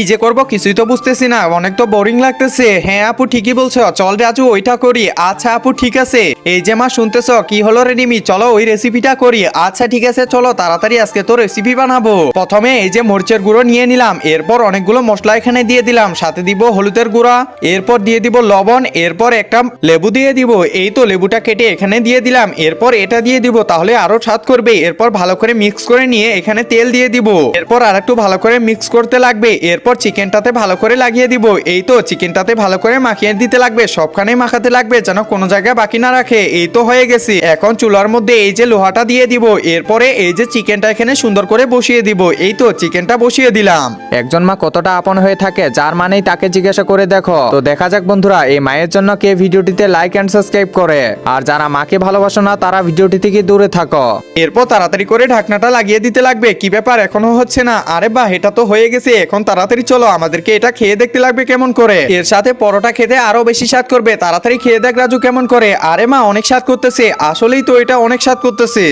কি যে করব কিছুই তো বুঝতেছি না, অনেক তো বোরিং লাগতেছে। হ্যাঁ আপু ঠিকই বলছো, চল রাজু ওইটা করি। আচ্ছা আপু ঠিক আছে। এই যে মা শুনতেছো, কি হলো রে নিমি, চলো ওই রেসিপিটা করি। আচ্ছা ঠিক আছে চলো তাড়াতাড়ি আজকে তো রেসিপি বানাবো। প্রথমে এই যে মরিচের গুঁড়ো নিয়ে নিলাম, এরপর অনেকগুলো মশলা এখানে দিয়ে দিলাম, সাথে দিব হলুদের গুঁড়া, এরপর দিয়ে দিব লবণ, এরপর একটা লেবু দিয়ে দিব। এই তো লেবুটা কেটে এখানে দিয়ে দিলাম, এরপর এটা দিয়ে দিব, তাহলে আরো স্বাদ করবে। এরপর ভালো করে মিক্স করে নিয়ে এখানে তেল দিয়ে দিব, এরপর আর একটু ভালো করে মিক্স করতে লাগবে। এরপর চিকেনটাতে ভালো করে লাগিয়ে দিব। এই তো চিকেনটাতে ভালো করে মাখিয়ে দিতে লাগবে, সবখানে মাখাতে লাগবে যেন কোনো জায়গায় বাকি না রাখে। এই তো হয়ে গেছে। এখন চুলার মধ্যে এই যে লোহাটা দিয়ে দিব, এরপরে এই যে চিকেনটা এখানে সুন্দর করে বসিয়ে দিব। এই তো চিকেনটা বসিয়ে দিলাম। একজন মা কতটা আপন হয়ে থাকে, যার মানেই তাকে জিজ্ঞাসা করে দেখো। তো দেখা যাক বন্ধুরা, এই মায়ের জন্য কে ভিডিওটিতে লাইক এন্ড সাবস্ক্রাইব করে, আর যারা মাকে ভালোবাসো না তারা ভিডিওটি থেকে দূরে থাকো। এরপর তাড়াতাড়ি করে ঢাকনাটা লাগিয়ে দিতে লাগবে। কি ব্যাপার এখনো হচ্ছে না? আরে বাহ, এটা তো হয়ে গেছে। এখন তাড়াতাড়ি চলো, আমাদেরকে এটা খেয়ে দেখতে লাগবে কেমন করে। এর সাথে পরোটা খেতে আরো বেশি স্বাদ করবে। তাড়াতাড়ি খেয়ে দেখ রাজু কেমন করে। আরে মা অনেক স্বাদ করতেছে, আসলেই তো এটা অনেক স্বাদ করতেছে।